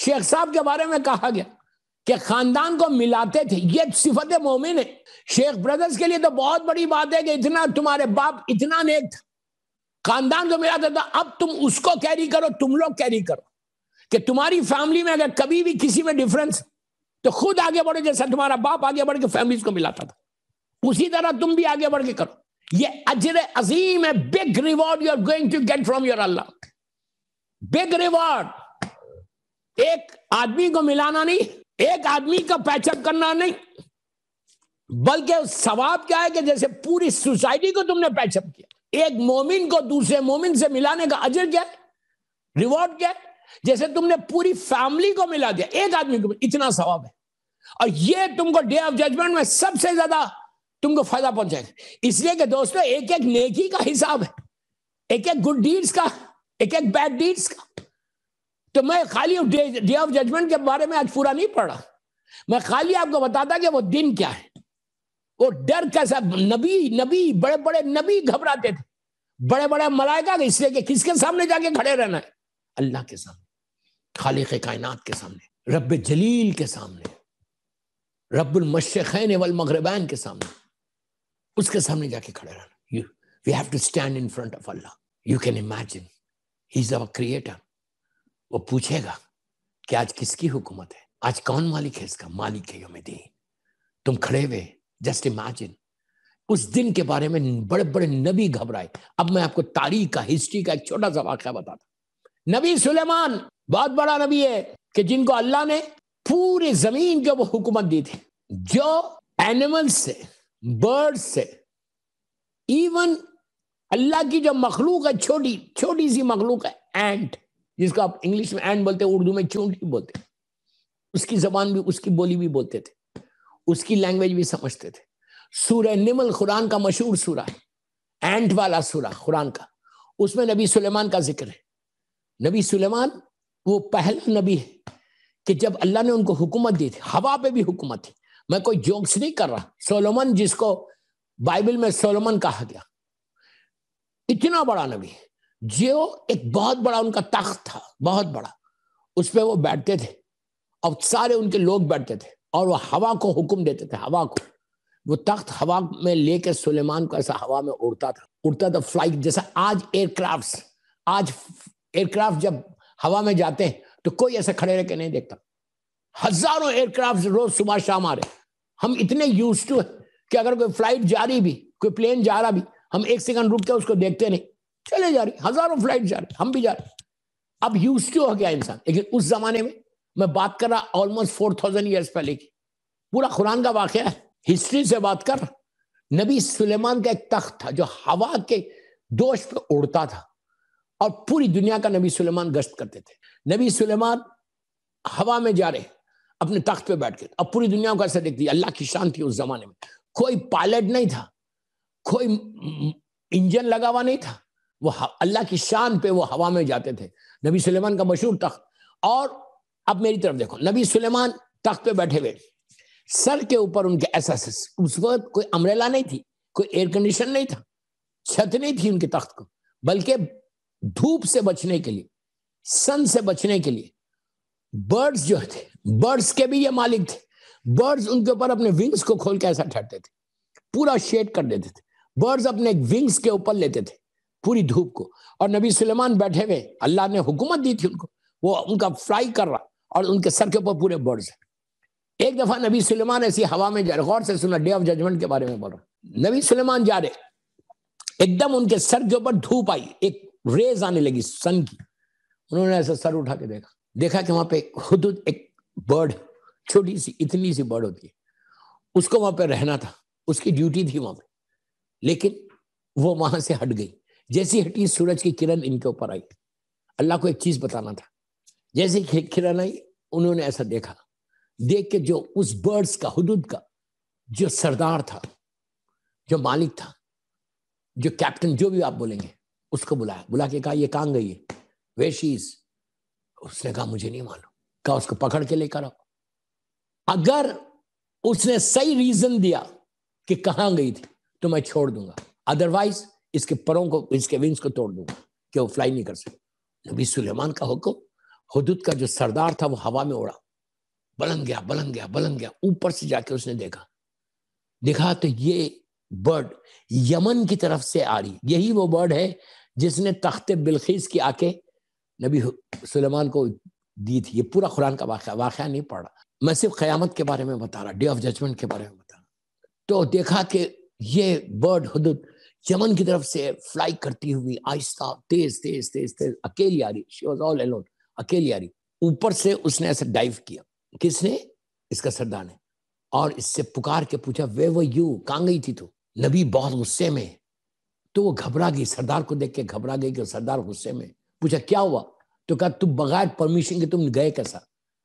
شیخ صاحب کے بارے میں کہا گیا کہ خاندان کو ملاتے تھے، یہ صفت مومن ہے۔ شیخ بردرز کے لیے تو بہت بڑی بات ہے کہ اتنا تمہارے باپ اتنا نیک تھا، خاندان کو ملاتا تھا۔ اب تم اس کو کیری کرو، تم لوگ کیری کرو کہ تمہاری فیملی میں اگر کبھی بھی کسی میں ڈیفرنس تو خود آگے بڑھو، جیسا تمہارا باپ آگے بڑھ کے فیملیز کو ملاتا تھا، اسی طرح تم بھی آگے بڑھ کے کرو۔ یہ اجر عظیم ہے، big reward you are going to get from your Allah, big reward. ایک آدمی کو ملانا نہیں، ایک آدمی کا پیچ اپ کرنا نہیں، بلکہ ثواب کیا ہے کہ جیسے پوری سوسائٹی کو تم نے پیچ اپ کیا۔ ایک مومن کو دوسرے مومن سے ملانے کا اجر کیا ہے، ریوارڈ کیا ہے؟ جیسے تم نے پوری فیملی کو ملا دیا، ایک آدمی کو، اتنا ثواب ہے۔ اور یہ تم کو ڈے آف ججمنٹ میں سب سے زیادہ تم کو فائدہ پہنچائے گا۔ اس لیے کہ دوستو ایک ایک نیکی کا حساب ہے، ایک ایک گڈ ڈیڈز کا، ایک ایک بیڈ ڈیڈز کا۔ تو میں خالی ڈے آف ججمنٹ کے بارے میں آج پورا نہیں پڑھا، میں خالی آپ کو بتاتا کہ وہ دن کیا ہے، وہ ڈر کیسا۔ نبی بڑے بڑے نبی گھبراتے تھے، بڑے بڑے ملائکہ، اس لیے کہ کس کے سامنے جا کے کھڑے رہنا ہے؟ اللہ کے سامنے، خالق کائنات کے سامنے، رب جلیل کے سامنے، رب المشرقین والمغربین کے سامنے، اس کے سامنے جا کے کھڑے رہنا۔ We have to stand in front of Allah. You can imagine. He's our creator. وہ پوچھے گا کہ آج کس کی حکومت ہے، آج کون مالک ہے اس کا؟ مالک ہے یوم الدین۔ تم کھڑے ہوئے، جسٹ امیجن۔ اس دن کے بارے میں بڑے بڑے نبی گھبرائے۔ اب میں آپ کو تاریخ کا، ہسٹری کا ایک چھوٹا سا واقعہ بتاتا۔ نبی سلیمان بہت بڑا نبی ہے کہ جن کو اللہ نے پوری زمین کے وہ حکومت دی تھی، جو اینیمل سے، برڈ سے، ایون اللہ کی جو مخلوق ہے، چھوٹی چھوٹی سی مخلوق ہے، اینٹ، جس کو آپ انگلش میں اینٹ بولتے ہیں، اردو میں چونٹی بولتے ہیں، اس کی زبان بھی، اس کی بولی بھی بولتے تھے، اس کی لینگویج بھی سمجھتے تھے۔ سورہ نمل قرآن کا مشہور سورہ ہے، اینٹ والا سورہ قرآن کا، اس میں نبی سلیمان کا ذکر ہے۔ نبی سلیمان وہ پہلا نبی ہے کہ جب اللہ نے ان کو حکومت دی تھی، ہوا پہ بھی حکومت تھی۔ میں کوئی جوکس نہیں کر رہا۔ سولومن، جس کو بائبل میں سولومن کہا گیا، اتنا بڑا نبی جو ایک بہت بڑا ان کا تخت تھا، بہت بڑا، اس پہ وہ بیٹھتے تھے اور سارے ان کے لوگ بیٹھتے تھے اور وہ ہوا کو حکم دیتے تھے، ہوا کو۔ وہ تخت ہوا میں لے کے سلیمان کو ایسا ہوا میں اڑتا تھا فلائٹ جیسا۔ آج ایئر کرافٹ جب ہوا میں جاتے ہیں تو کوئی ایسے کھڑے رہ کے نہیں دیکھتا، ہزاروں ایئر کرافٹ روز صبح شام آ رہے۔ ہم اتنے یوز ٹو ہیں کہ اگر کوئی فلائٹ جا رہی بھی، کوئی پلین جا رہا بھی، ہم ایک سیکنڈ رک کے اس کو دیکھتے نہیں، چلے جا رہی، ہزاروں فلائٹ جا رہی، ہم بھی جا رہے۔ اب یوز ٹو ہو گیا انسان۔ لیکن اس زمانے میں میں بات کر رہا آلموسٹ 4000 ایئرس پہلے کی، پورا قرآن کا واقعہ ہے، ہسٹری سے بات کر رہا۔ نبی سلیمان کا ایک تخت تھا جو ہوا کے دوش پہ اڑتا تھا، اور پوری دنیا کا نبی سلیمان گشت کرتے تھے۔ نبی سلیمان ہوا میں جا رہے اپنے تخت پہ بیٹھ کے، اب پوری دنیا کو ایسا دیکھتی۔ اللہ کی شان تھی اس زمانے میں، کوئی پائلٹ نہیں تھا، کوئی انجن لگا ہوا نہیں تھا، وہ اللہ کی شان پہ وہ ہوا میں جاتے تھے۔ نبی سلیمان کا مشہور تخت۔ اور اب میری طرف دیکھو، نبی سلیمان تخت پہ بیٹھے ہوئے، سر کے اوپر ان کے ایسا، اس وقت کوئی امبریلا نہیں تھی، کوئی ایئر کنڈیشن نہیں تھا، چھت نہیں تھی ان کے تخت کو، بلکہ دھوپ سے بچنے کے لیے، سن سے بچنے کے لیے برڈز جو تھے، برڈز کے بھی یہ مالک تھے، برڈز ان کے اوپر اپنے ونگز کو کھول کے ایسا ٹھہرتے تھے، پورا شیڈ کر دیتے تھے، برڈز اپنے ونگز کے اوپر لیتے تھے پوری دھوپ کو۔ اور نبی سلیمان بیٹھے ہوئے، اللہ نے حکومت دی تھی ان کو، وہ ان کا فلائی کر رہا، اور ان کے سر کے اوپر پورے برڈز ہیں۔ ایک دفعہ نبی سلیمان ایسی ہوا میں جا رہے، غور سے سنا، ڈے آف ججمنٹ کے بارے میں بول رہا۔ نبی سلیمان جا رہے، ایک دم ان کے سر کے اوپر دھوپ آئی، ایک ریز آنے لگی سن کی۔ انہوں نے ایسا سر اٹھا کے دیکھا کہ وہاں پہ حدود ایک برڈ، چھوٹی سی، اتنی سی برڈ ہوتی ہے، اس کو وہاں پہ رہنا تھا، اس کی ڈیوٹی تھی وہاں پہ، لیکن وہ وہاں سے ہٹ گئی۔ جیسی ہٹی، سورج کی کرن ان کے اوپر آئی۔ اللہ کو ایک چیز بتانا تھا، جیسے کرن آئی، انہوں نے ایسا دیکھا، دیکھ کے جو اس برڈز کا، حدود کا جو سردار تھا، جو مالک تھا، جو کیپٹن، جو بھی آپ بولیں گے، اس کو بلا کے کہا یہ کہاں گئی ہے، ویئر شی از؟ اس نے کہا مجھے نہیں معلوم۔ کہا اس کو پکڑ کے لے کر آؤ۔ اگر اس نے صحیح ریزن دیا کہ کہاں گئی تھی تو میں چھوڑ دوں گا، ادروائز اس کے پروں کو، اس کے ونگز کو توڑ دوں گا کہ وہ فلائی نہیں کر سکے۔ نبی سلیمان کا حکم، حدود کا جو سردار تھا وہ ہوا میں اڑا، بلند گیا بلند گیا بلند گیا، اوپر سے جا کے اس نے دیکھا تو یہ برڈ یمن کی طرف سے آ رہی، یہی وہ برڈ ہے جس نے تخت بلقیس کی آ کے نبی سلیمان کو دی تھی۔ یہ پورا قرآن کا واقعہ نہیں پڑھ رہا، میں صرف قیامت کے بارے میں بتا رہا، ڈے آف ججمنٹ کے بارے میں بتا رہا۔ تو دیکھا کہ یہ برڈ حدود یمن کی طرف سے فلائی کرتی ہوئی آہستہ تیز تیز تیز تیز اکیلی آ رہی، she was all alone، اکیلی آ رہی، اوپر سے اس نے ایسے ڈائیو کیا، کس نے؟ اس کا سردار نے، اور اس سے پکار کے پوچھا where were you، کہاں گئی تھی تو؟ نبی بہت غصے میں، تو وہ گھبرا گئی، سردار کو دیکھ کے گھبرا گئی کہ سردار غصے میں، پوچھا کیا ہوا؟ تو کہا تم بغیر پرمیشن کے تم گئے کیسا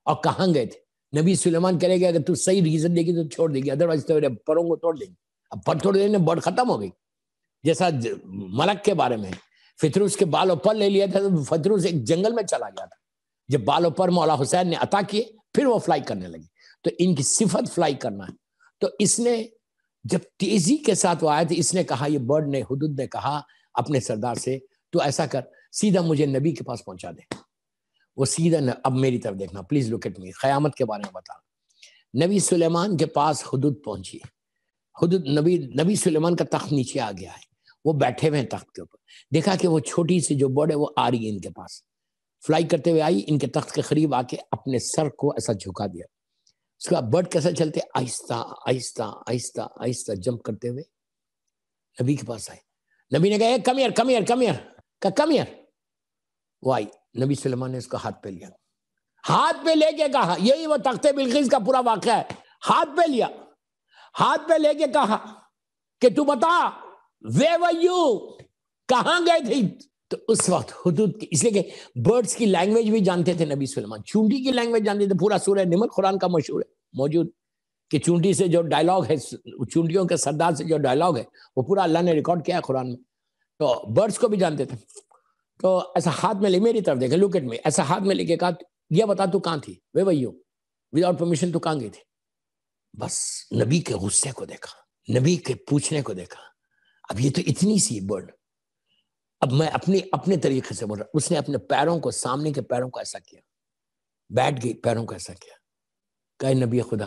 اور کہاں گئے تھے؟ نبی سلیمان کرے گا اگر تو صحیح ریزن دے گی تو چھوڑ دے گی، ادروائز تیرے پروں کو توڑ دے گی۔ اب پر توڑ دینے برڈ ختم ہو گئی، جیسا ملک کے بارے میں فتروس کے بال و پر لے لیا تھا تو فتروس ایک جنگل میں چلا گیا تھا، جب بال و پر مولا حسین نے عطا کیے پھر وہ فلائی کرنے لگی، تو ان کی صفت فلائی کرنا ہے۔ تو اس نے جب تیزی کے ساتھ وہ آیا تھا، اس نے کہا، یہ برڈ نے حدود نے کہا اپنے سردار سے تو ایسا کر سیدھا مجھے نبی کے پاس پہنچا دے۔ وہ سیدھا اب میری طرف دیکھنا پلیز لک ایٹ می، قیامت کے بارے میں بتا۔ نبی سلیمان کے پاس حدود پہنچی، حدود نبی سلیمان کا تخت نیچے آ گیا ہے، وہ بیٹھے ہوئے ہیں تخت کے اوپر، دیکھا کہ وہ چھوٹی سی جو برڈ ہے وہ آ رہی ہے ان کے پاس، فلائی کرتے ہوئے آئی، ان کے تخت کے قریب آ کے اپنے سر کو ایسا جھکا دیا۔ اس کا برڈ کیسا چلتے؟ آہستہ آہستہ آہستہ آہستہ جمپ کرتے ہوئے نبی کے پاس آئے۔ نبی نے کہا come here come here come here, کہا کم ہیئر، وہ آئی، نبی سلیمان نے اس کو ہاتھ پہ لیا، ہاتھ پہ لے کے کہا، یہی وہ تخت بلقیس کا پورا واقعہ ہے، ہاتھ پہ لیا، ہاتھ پہ لے کے کہا کہ تو بتا where were you، کہاں گئے تھے؟ تو اس وقت حدود کی، اس لیے کہ برڈز کی لینگویج بھی جانتے تھے نبی سلیمان، چونٹی کی لینگویج جانتے تھے، پورا سورہ نمل قرآن کا مشہور ہے موجود کہ چونٹی سے جو ڈائلاگ ہے، چونٹیوں کے سردار سے جو ڈائلاگ ہے وہ پورا اللہ نے ریکارڈ کیا ہے قرآن میں، تو برڈز کو بھی جانتے تھے۔ تو ایسا ہاتھ میں لے، میری طرف دیکھے، لک ایٹ می، ایسا ہاتھ میں لے کے کہا یہ بتا تو کہاں تھی، وے وے یو، وداؤٹ پرمیشن تو کہاں گئی تھی؟ بس نبی کے غصے کو دیکھا، نبی کے پوچھنے کو دیکھا، اب یہ تو اتنی سی برڈ، اب میں اپنے طریقے سے بول رہا، اس نے اپنے پیروں کو، سامنے کے پیروں کو ایسا کیا، بیٹھ گئی، پیروں کو ایسا کیا، کہے نبی خدا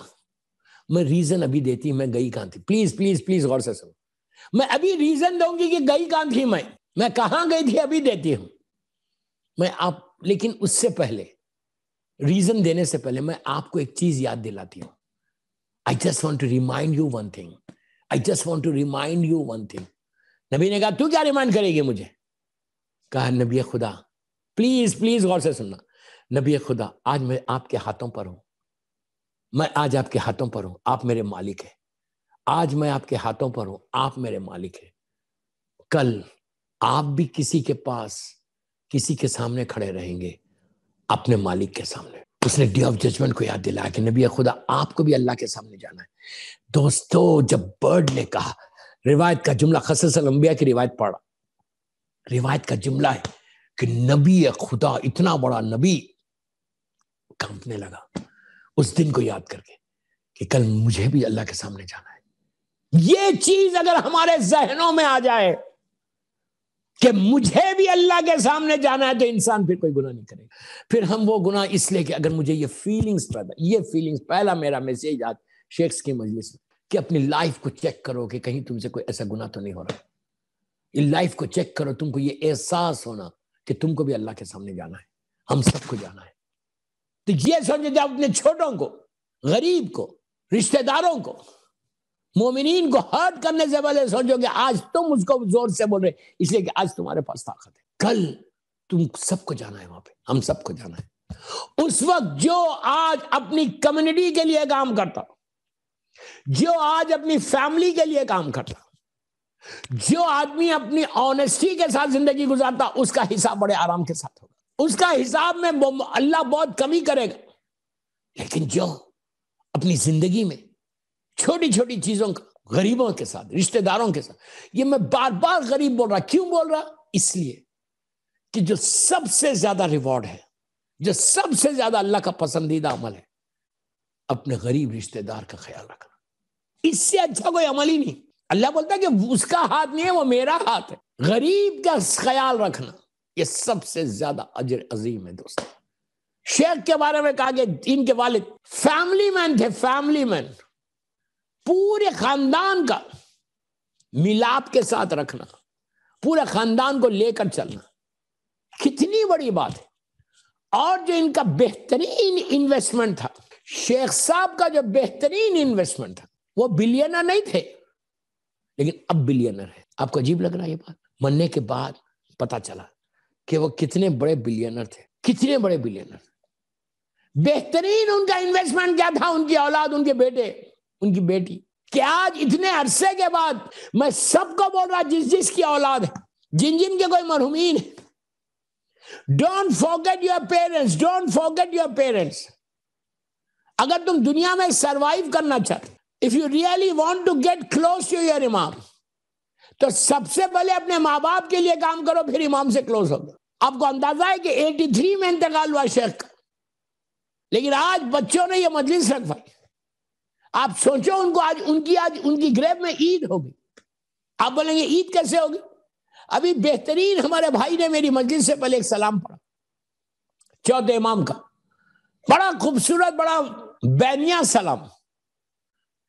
میں ریزن ابھی دیتی، میں گئی کہاں تھی، پلیز پلیز پلیز غور سے سنو، میں ابھی ریزن دوں گی کہ گئی کہاں تھی، میں کہاں گئی تھی ابھی دیتی ہوں میں آپ، لیکن اس سے پہلے، ریزن دینے سے پہلے میں آپ کو ایک چیز یاد دلاتی ہوں۔ I just want to remind you one thing. I just want to remind you one thing. نبی نے کہا تو کیا ریمائنڈ کرے گی مجھے؟ کہا نبی خدا پلیز پلیز غور سے سننا، نبی خدا آج میں آپ کے ہاتھوں پر ہوں، میں آج آپ کے ہاتھوں پر ہوں، آپ میرے مالک ہیں، آج میں آپ کے ہاتھوں پر ہوں، آپ میرے مالک ہیں، کل آپ بھی کسی کے پاس، کسی کے سامنے کھڑے رہیں گے، اپنے مالک کے سامنے۔ اس نے ڈے آف ججمنٹ کو یاد دلایا کہ نبی خدا آپ کو بھی اللہ کے سامنے جانا ہے۔ دوستو جب برڈ نے کہا، روایت کا جملہ، قصص الانبیاء کی روایت پڑھا، روایت کا جملہ ہے کہ نبی خدا، اتنا بڑا نبی، کانپنے لگا اس دن کو یاد کر کے کہ کل مجھے بھی اللہ کے سامنے جانا ہے۔ یہ چیز اگر ہمارے ذہنوں میں آ جائے کہ مجھے بھی اللہ کے سامنے جانا ہے، تو انسان پھر کوئی گناہ نہیں کرے گا۔ پھر ہم وہ گناہ اس لیے کہ اگر مجھے یہ فیلنگز پیدا، یہ فیلنگز، پہلا میرا میسیج آج شیخs کی مجلس میں کہ اپنی لائف کو چیک کرو کہ کہیں تم سے کوئی ایسا گناہ تو نہیں ہو رہا، یہ لائف کو چیک کرو، تم کو یہ احساس ہونا کہ تم کو بھی اللہ کے سامنے جانا ہے، ہم سب کو جانا ہے۔ تو یہ سمجھے جب اپنے چھوٹوں کو، غریب کو، رشتہ داروں کو، مومنین کو ہرٹ کرنے سے پہلے سوچو کہ آج تم اس کو زور سے بول رہے، اس لیے کہ آج تمہارے پاس طاقت ہے، کل تم سب کو جانا ہے، وہاں پہ ہم سب کو جانا ہے۔ اس وقت جو آج اپنی کمیونٹی کے لیے کام کرتا، جو آج اپنی فیملی کے لیے کام کرتا، جو آدمی اپنی آنیسٹی کے ساتھ زندگی گزارتا، اس کا حساب بڑے آرام کے ساتھ ہوگا، اس کا حساب میں اللہ بہت کمی کرے گا۔ لیکن جو اپنی زندگی میں چھوٹی چھوٹی چیزوں کا، غریبوں کے ساتھ، رشتہ داروں کے ساتھ، یہ میں بار بار غریب بول رہا، کیوں بول رہا؟ اس لیے کہ جو سب سے زیادہ ریوارڈ ہے، جو سب سے زیادہ اللہ کا پسندیدہ عمل ہے، اپنے غریب رشتہ دار کا خیال رکھنا، اس سے اچھا کوئی عمل ہی نہیں۔ اللہ بولتا ہے کہ اس کا ہاتھ نہیں ہے، وہ میرا ہاتھ ہے، غریب کا خیال رکھنا، یہ سب سے زیادہ اجر عظیم ہے دوست۔ شیخ کے بارے میں کہا کہ ان کے والد فیملی مین تھے، فیملی مین، پورے خاندان کا ملاپ کے ساتھ رکھنا، پورے خاندان کو لے کر چلنا کتنی بڑی بات ہے. اور جو ان کا بہترین انویسٹمنٹ تھا، شیخ صاحب کا جو بہترین انویسٹمنٹ تھا، وہ بلینر نہیں تھے لیکن اب بلینر ہے. آپ کو عجیب لگ رہا ہے یہ بات؟ مرنے کے بعد پتا چلا کہ وہ کتنے بڑے بلینر تھے، کتنے بڑے بلینر. بہترین ان کا انویسٹمنٹ کیا تھا؟ ان کی اولاد، ان کے بیٹے، ان کی بیٹی. کہ آج اتنے عرصے کے بعد میں سب کو بول رہا، جس جس کی اولاد ہے، جن جن کے کوئی مرحومین ہے، don't forget your parents, don't forget your parents. اگر تم دنیا میں سروائیو کرنا چاہتے، if you really want to get close to your امام، تو سب سے پہلے اپنے ماں باپ کے لیے کام کرو، پھر امام سے کلوز ہوگا. آپ کو اندازہ ہے کہ 83 میں انتقال ہوا شیخ کا، لیکن آج بچوں نے یہ مجلس رکھوائی. آپ سوچو ان کو آج ان کی گریب میں عید ہوگی. آپ بولیں گے عید کیسے ہوگی؟ ابھی بہترین ہمارے بھائی نے میری مجلس سے پہلے ایک سلام پڑھا، چوتھے امام کا، بڑا خوبصورت، بڑا بینیا سلام.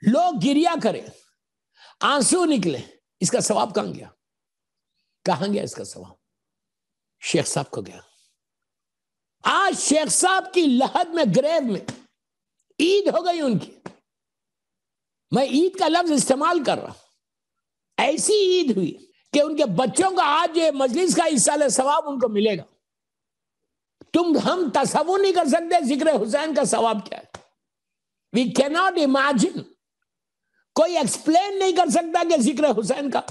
لوگ گریا کرے، آنسو نکلے. اس کا ثواب کہاں گیا؟ کہاں گیا اس کا ثواب؟ شیخ صاحب کو گیا. آج شیخ صاحب کی لحد میں، گریو میں عید ہو گئی ان کی. میں عید کا لفظ استعمال کر رہا، ایسی عید ہوئی کہ ان کے بچوں کا آج یہ مجلس کا ایصال ثواب ان کو ملے گا. ہم تصور نہیں کر سکتے ذکر حسین کا ثواب کیا ہے. وی کیناٹ امیجن. کوئی ایکسپلین نہیں کر سکتا کہ ذکر حسین کا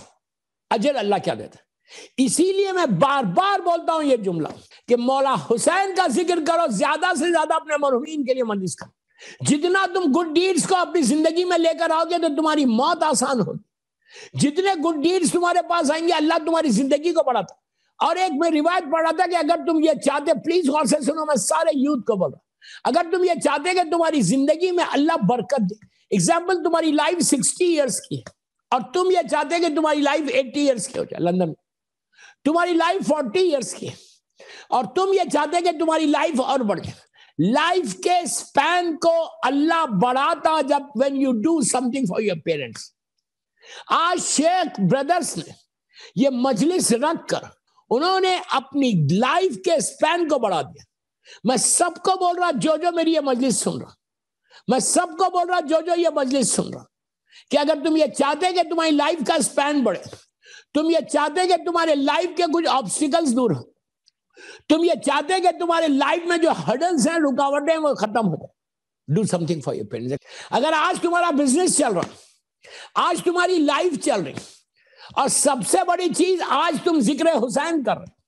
اجر اللہ کیا دیتا ہے. اسی لیے میں بار بار بولتا ہوں یہ جملہ کہ مولا حسین کا ذکر کرو، زیادہ سے زیادہ اپنے مرحومین کے لیے مجلس کرو. جتنا تم گڈ ڈیڈز کو اپنی زندگی میں لے کر آؤ گے تو تمہاری موت آسان ہوگی. جتنے گڈ ڈیڈز تمہارے پاس آئیں گے، اللہ تمہاری زندگی کو بڑھاتا. اور ایک میں روایت پڑھ رہا تھا کہ اگر تم یہ چاہتے، پلیز غور سے سنو، میں سارے یوتھ کو بول رہا ہوں، اگر تم یہ چاہتے کہ تمہاری زندگی میں اللہ برکت دے، ایگزامپل تمہاری لائف 60 ایئرس کی ہے اور تم یہ چاہتے کہ تمہاری لائف 80 ایئرس کی ہو جائے، لندن میں تمہاری لائف 40 ایئرس کی ہے اور تم یہ چاہتے کہ تمہاری لائف اور بڑھ جائے. لائف کے سپین کو اللہ بڑھاتا جب when you do something for your parents. آج شیخ بردرز نے یہ مجلس رکھ کر انہوں نے اپنی لائف کے سپین کو بڑھا دیا. میں سب کو بول رہا جو میری یہ مجلس سن رہا، میں سب کو بول رہا جو یہ مجلس سن رہا، کہ اگر تم یہ چاہتے کہ تمہاری لائف کا سپین بڑھے، تم یہ چاہتے کہ تمہارے لائف کے کچھ آبسٹیکلز دور ہو، تم یہ چاہتے کہ تمہارے لائف میں جو ہرڈلز ہیں، رکاوٹیں وہ ختم ہو جائے، do some thing for your parents. اگر آج تمہارا بزنس چل رہا، آج تمہاری لائف چل رہی، اور سب سے بڑی چیز آج تم ذکر حسین کر رہے،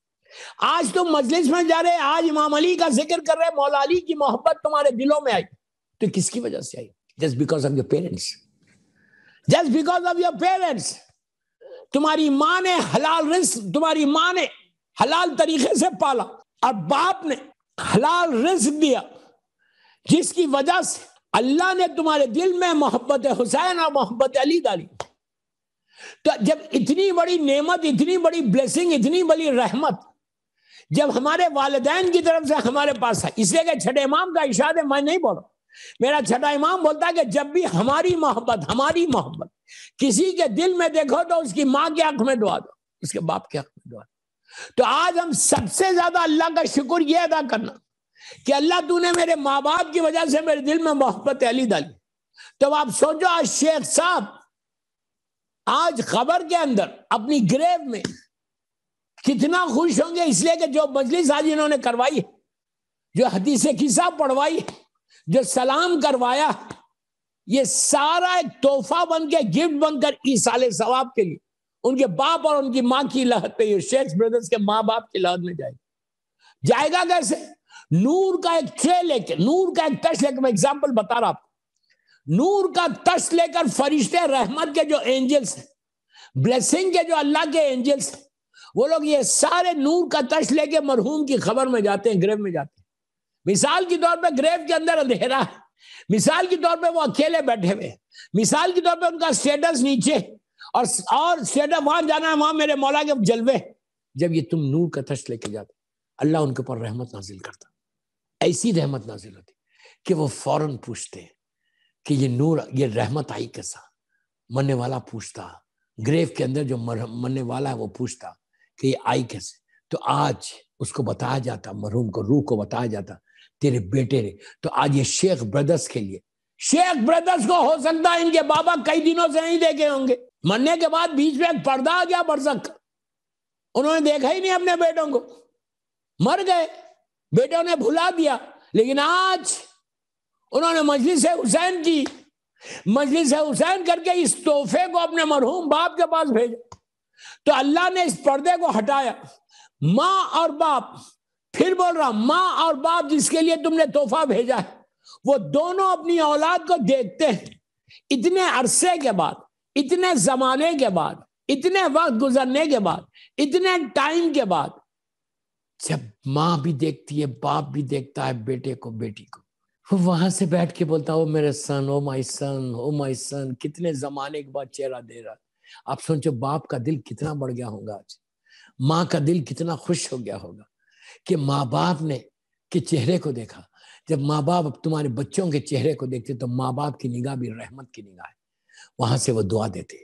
آج تم مجلس میں جا رہے، آج امام علی کا ذکر کر رہے، مولا علی کی محبت تمہارے دلوں میں آئی، تو کس کی وجہ سے آئی؟ Just because of your parents. Just because of your parents. تمہاری ماں نے حلال رزق، تمہاری ماں نے حلال طریقے سے پالا اور باپ نے حلال رزق دیا، جس کی وجہ سے اللہ نے تمہارے دل میں محبت حسین اور محبت علی ڈالی. تو جب اتنی بڑی نعمت، اتنی بڑی بلیسنگ، اتنی بڑی رحمت جب ہمارے والدین کی طرف سے ہمارے پاس ہے، اس لیے کہ چھٹے امام کا ارشاد ہے، میں نہیں بول رہا، میرا چھٹا امام بولتا ہے کہ جب بھی ہماری محبت کسی کے دل میں دیکھو تو اس کی ماں کے حق میں دعا دو، اس کے باپ کے حق میں دعا دو. تو آج ہم سب سے زیادہ اللہ کا شکر یہ ادا کرنا کہ اللہ تو نے میرے ماں باپ کی وجہ سے میرے دل میں محبت علی ڈالی. تو آپ سوچو آج شیخ صاحب آج خبر کے اندر اپنی گریو میں کتنا خوش ہوں گے، اس لیے کہ جو مجلس آج انہوں نے کروائی ہے، جو حدیث قصہ پڑھوائی، جو سلام کروایا، یہ سارا ایک تحفہ بن کے، گفٹ بن کر ایصال ثواب کے لیے ان کے باپ اور ان کی ماں کی لحد پہ، یہ شیخ بردرز کے ماں باپ کی لحد میں جائے گا کیسے؟ نور کا ایک ٹرے لے کے، نور کا ایک تش لے کے، میں ایگزامپل بتا رہا آپ، نور کا تش لے کر فرشتے رحمت کے جو اینجلز ہیں، بلیسنگ کے جو اللہ کے اینجلز ہیں، وہ لوگ یہ سارے نور کا تش لے کے مرحوم کی خبر میں جاتے ہیں، گریو میں جاتے ہیں. مثال کے طور پہ گریو کے اندر اندھیرا ہے، مثال کے طور پہ وہ اکیلے بیٹھے ہوئے، مثال کے طور پہ ان کا سٹیٹس نیچے، اور سٹیٹس وہاں جانا ہے، وہاں میرے مولا کے جلوے. جب یہ تم نور کا تش لے کے جاتے، اللہ ان کے اوپر رحمت نازل کرتا. ایسی رحمت نازل ہوتی کہ وہ فوراً پوچھتے کہ یہ نور، یہ رحمت آئی کیسا؟ مرنے والا پوچھتا، گریو کے اندر جو مرنے والا ہے وہ پوچھتا کہ یہ آئی کیسے؟ تو آج اس کو بتایا جاتا، مرحوم کو، روح کو بتایا جاتا تیرے بیٹے نے. تو آج یہ شیخ بردرز کے لیے، شیخ بردرز کو ہو سکتا ہے ان کے بابا کئی دنوں سے نہیں دیکھے ہوں گے، مرنے کے بعد بیچ میں ایک پردہ آ گیا برزخ، انہوں نے دیکھا ہی نہیں اپنے بیٹوں کو، مر گئے، بیٹوں نے بھلا دیا. لیکن آج انہوں نے مجلس حسین کی، مجلس حسین کر کے اس تحفے کو اپنے مرحوم باپ کے پاس بھیجا. تو اللہ نے اس پردے کو ہٹایا. ماں اور باپ، پھر بول رہا ماں اور باپ جس کے لیے تم نے تحفہ بھیجا ہے، وہ دونوں اپنی اولاد کو دیکھتے ہیں اتنے عرصے کے بعد، اتنے زمانے کے بعد، اتنے وقت گزرنے کے بعد، اتنے ٹائم کے بعد. جب ماں بھی دیکھتی ہے، باپ بھی دیکھتا ہے بیٹے کو، بیٹی کو، وہ وہاں سے بیٹھ کے بولتا او میرے سن، او مائی سن، او مائی سن. کتنے زمانے کے بعد چہرہ دے رہا. آپ سوچو باپ کا دل کتنا بڑھ گیا ہوگا آج، ماں کا دل کتنا خوش ہو گیا ہوگا کہ ماں باپ نے کے چہرے کو دیکھا. جب ماں باپ تمہارے بچوں کے چہرے کو دیکھتے تو ماں باپ کی نگاہ بھی رحمت کی نگاہ ہے. وہاں سے وہ دعا دیتے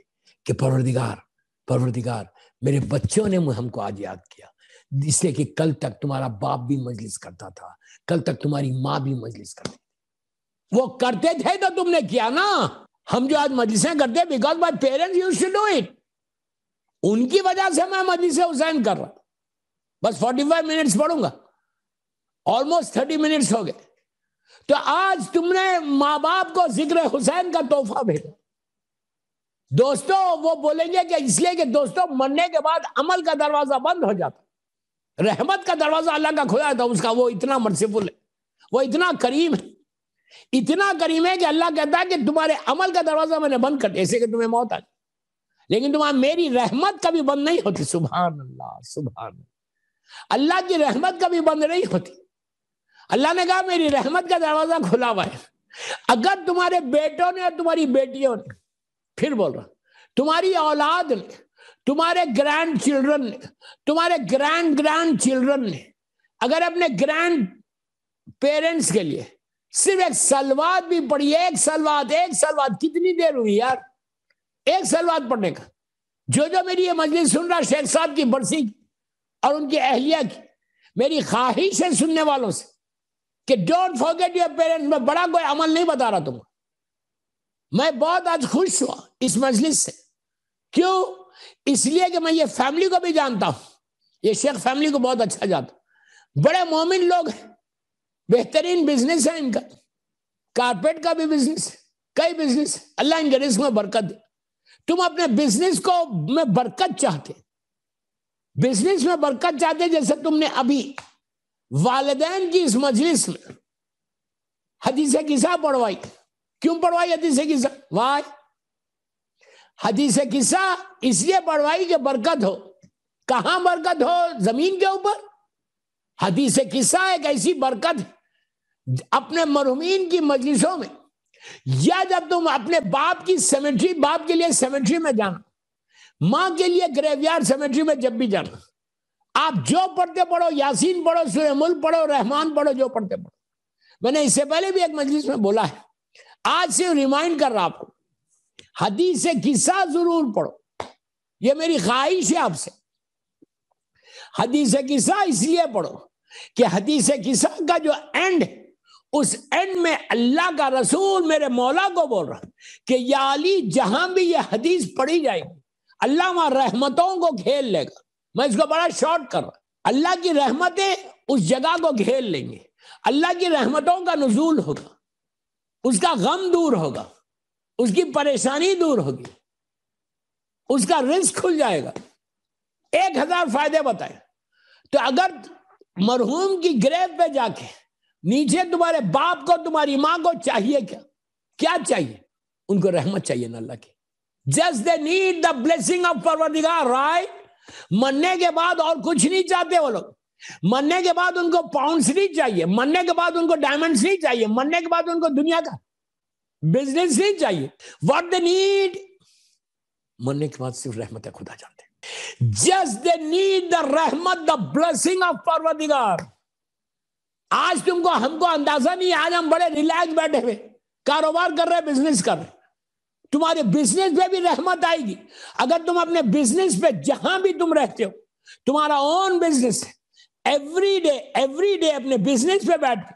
کہ پروردگار میرے بچوں نے ہم کو آج یاد کیا، اس لیے کہ کل تک تمہارا باپ بھی مجلس کرتا تھا، کل تک تمہاری ماں بھی مجلس کرتی تھی، وہ کرتے تھے تو تم نے کیا نا. ہم جو آج مجلسیں کرتے because my parents used to do it, ان کی وجہ سے میں مجلس حسین کر رہا. بس 45 منٹس پڑھوں گا، آلموسٹ 30 منٹس ہو گئے. تو آج تم نے ماں باپ کو ذکر حسین کا تحفہ بھیجا. دوستو وہ بولیں گے کہ اس لیے کہ دوستو مرنے کے بعد عمل کا دروازہ بند ہو جاتا، رحمت کا دروازہ اللہ کا کھلا تھا. اس کا وہ اتنا مرسیفل ہے، وہ اتنا کریم ہے، اتنا کریم ہے کہ اللہ کہتا ہے کہ تمہارے عمل کا دروازہ میں نے بند کر دیا، ایسے کہ تمہیں موت آ جائے، لیکن تمہارا میری رحمت کبھی بند نہیں ہوتی. سبحان اللہ، سبحان اللہ. اللہ کی رحمت کبھی بند نہیں ہوتی. اللہ نے کہا میری رحمت کا دروازہ کھلا ہوا ہے. اگر تمہارے بیٹوں نے اور تمہاری بیٹیوں نے، پھر بول رہا تمہاری اولاد نے، تمہارے گرینڈ چلڈرن نے، تمہارے گرینڈ چلڈرن نے اگر اپنے گرینڈ پیرنٹس کے لیے صرف ایک سلوات بھی پڑھی، ایک سلوات کتنی دیر ہوئی یار؟ ایک سلوات پڑھنے کا. جو میری یہ مجلس سن رہا شیخ صاحب کی برسی اور ان کی اہلیہ کی، میری خواہش ہے سننے والوں سے کہ ڈونٹ فارگیٹ یور پیرنٹس. میں بڑا کوئی عمل نہیں بتا رہا تم کو، میں بہت آج خوش ہوا اس مجلس سے. کیوں؟ اس لیے کہ میں یہ فیملی کو بھی جانتا ہوں، یہ شیخ فیملی کو بہت اچھا جانتا ہوں. بڑے مومن لوگ ہیں، بہترین بزنس ہے ان کا، کارپیٹ کا بھی بزنس ہے، کئی بزنس. اللہ ان کے رزق میں برکت دے. تم اپنے بزنس کو میں برکت چاہتے، بزنس میں برکت چاہتے، جیسے تم نے ابھی والدین کی اس مجلس میں حدیث قصہ پڑھوائی. کیوں پڑھوائی حدیث قصہ؟ وائی حدیث قصہ اس لیے پڑھوائی کہ برکت ہو. کہاں برکت ہو؟ زمین کے اوپر. حدیث قصہ ایک ایسی برکت ہے اپنے مرحومین کی مجلسوں میں، یا جب تم اپنے باپ کی سیمیٹری، باپ کے لیے سیمیٹری میں جانا، ماں کے لیے گریو یارڈ سیمیٹری میں جب بھی جانا، آپ جو پڑھتے پڑھو، یاسین پڑھو، سورہ ملک پڑھو، رحمان پڑھو، جو پڑھتے پڑھو. میں نے اس سے پہلے بھی ایک مجلس میں بولا ہے، آج سے ریمائنڈ کر رہا آپ کو، حدیث قصہ ضرور پڑھو. یہ میری خواہش ہے آپ سے. حدیث قصہ اس لیے پڑھو کہ حدیث قصہ کا جو اینڈ، اس اینڈ میں اللہ کا رسول میرے مولا کو بول رہا کہ یا علی جہاں بھی یہ حدیث پڑھی جائے گی اللہ وہاں رحمتوں کو گھیر لے گا. میں اس کو بڑا شارٹ کر رہا. اللہ کی رحمتیں اس جگہ کو گھیر لیں گے، اللہ کی رحمتوں کا نزول ہوگا، اس کا غم دور ہوگا، اس کی پریشانی دور ہوگی، اس کا رزق کھل جائے گا. 1000 فائدے بتائے. تو اگر مرحوم کی گریو پہ جا کے نیچے تمہارے باپ کو، تمہاری ماں کو چاہیے کیا چاہیے؟ ان کو رحمت چاہیے نا اللہ کی. Just they need the blessing of پروردگار، right؟ مرنے کے بعد اور کچھ نہیں چاہتے وہ لوگ. مرنے کے بعد ان کو پاؤنڈز نہیں چاہیے، مرنے کے بعد ان کو ڈائمنڈز نہیں چاہیے، مرنے کے بعد ان کو دنیا کا بزنس نہیں چاہیے. What they need، مرنے کے بعد صرف رحمت خدا جانتے. Just they need the رحمت، the blessing of پروردگار. آج تم کو ہم کو اندازہ نہیں، آج ہم بڑے ریلیکس بیٹھے ہوئے کاروبار کر رہے، بزنس کر رہے. تمہارے بزنس پہ بھی رحمت آئے گی اگر تم اپنے بزنس پہ جہاں بھی تم رہتے ہو، تمہارا اون بزنس ہے، ایوری ڈے اپنے بزنس پہ بیٹھ.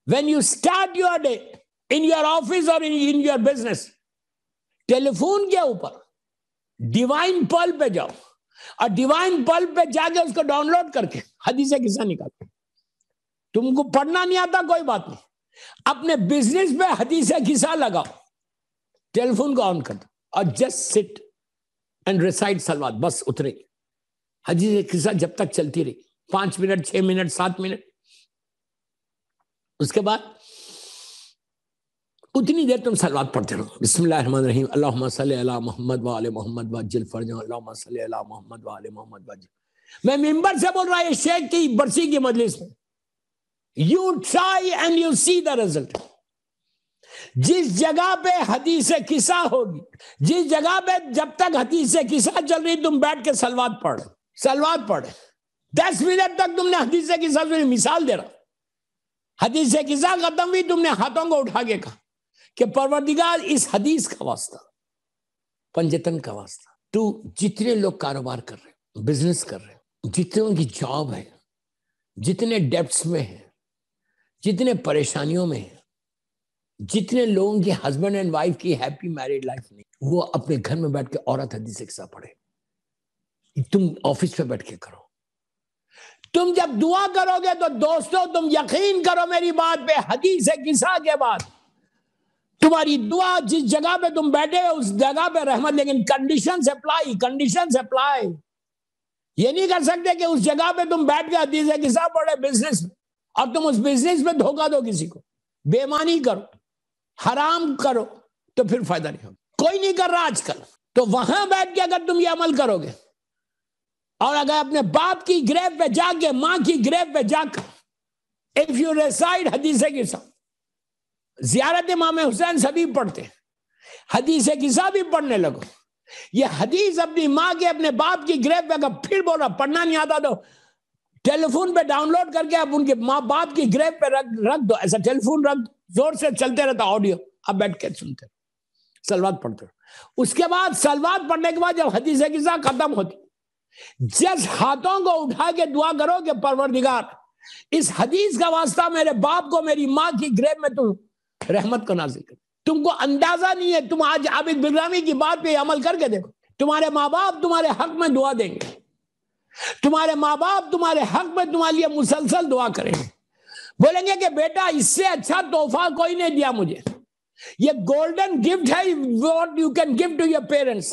when you start your day in your office or in your business، telephone کے اوپر ڈیوائن پل پہ جاؤ اور ڈیوائن پل پہ جا کے اس کو ڈاؤن لوڈ کر کے حدیث قصہ نکالو. تم کو پڑھنا نہیں آتا کوئی بات نہیں، اپنے بزنس پہ حدیث قصہ لگاؤ، ٹیلیفون کو آن کر دو اور جسٹ سٹ اینڈ ریسائٹ صلوات، بس اترے گی. حدیث قصہ جب تک چلتی رہی، 5 منٹ 6 منٹ 7 منٹ، اس کے بعد اتنی دیر تم صلوات پڑھتے رہو. بسم اللہ الرحمن الرحیم، اللہم صلی علی محمد وآل محمد وعجل فرجہ، اللہم صلی علی محمد وآل محمد وعجل. میں ممبر سے بول رہا ہوں، یہ شیخ کی برسی کی مجلس میں. You try and you see the result. جس جگہ پہ حدیث قصہ ہوگی، جس جگہ پہ جب تک حدیث قصہ چل رہی تم بیٹھ کے صلوات پڑھ 10 منٹ تک تم نے حدیث قصہ سنی. مثال دے رہا، حدیث قصہ ختم ہوئی، تم نے ہاتھوں کو اٹھا کے کہا کہ پروردگار اس حدیث کا واسطہ، پنجتن کا واسطہ، تو جتنے لوگ کاروبار کر رہے ہیں، بزنس کر رہے ہیں، جتنوں کی جاب ہے، جتنے ڈیپٹس میں ہیں، جتنے پریشانیوں میں ہیں، جتنے لوگوں کی ہسبینڈ اینڈ وائف کی ہیپی میریڈ لائف نہیں، وہ اپنے گھر میں بیٹھ کے عورت حدیث قصہ پڑھے. تم آفس پہ بیٹھ کے کرو. تم جب دعا کرو گے تو دوستو تم یقین کرو میری بات پہ، حدیث قصہ کے بعد تمہاری دعا جس جگہ پہ تم بیٹھے ہو اس جگہ پہ رحمت. لیکن کنڈیشنز اپلائی. یہ نہیں کر سکتے کہ اس جگہ پہ تم بیٹھ کے حدیث قصہ پڑھے بزنس میں، اور تم اس بزنس میں دھوکہ دو کسی کو، بے ایمانی کرو، حرام کرو، تو پھر فائدہ نہیں ہوگا. کوئی نہیں کر رہا آج کل. تو وہاں بیٹھ کے اگر تم یہ عمل کرو گے، اور اگر اپنے باپ کی گریو پہ جا کے، ماں کی گریو پہ جا کر if you recite حدیث قصہ، زیارت امام حسین سبھی پڑھتے، حدیث قصہ بھی پڑھنے لگو. یہ حدیث اپنی ماں کے، اپنے باپ کی گریو پہ، اگر پھر بول رہا پڑھنا نہیں آتا تو ٹیلیفون پہ ڈاؤن لوڈ کر کے اب ان کے ماں باپ کی گریو پہ رکھ دو. ایسا ٹیلیفون رکھ دو، زور سے چلتے رہتا آڈیو، اب بیٹھ کے سنتے صلوات پڑھتے. اس کے بعد صلوات پڑھنے کے بعد جب حدیث قصہ ختم ہوتی، جس ہاتھوں کو اٹھا کے دعا کرو کہ پروردگار اس حدیث کا واسطہ میرے باپ کو، میری ماں کی گریو میں تم رحمت کو نازل کر. تم کو اندازہ نہیں ہے، تم آج عابد بلرامی کی بات پہ عمل کر کے دیکھو، تمہارے ماں باپ تمہارے حق میں دعا دیں گے، تمہارے ماں باپ تمہارے حق میں تمہارے لیے مسلسل دعا کریں گے. بولیں گے کہ بیٹا اس سے اچھا تحفہ کوئی نہیں دیا مجھے، یہ گولڈن گفٹ ہے what you can give to your parents.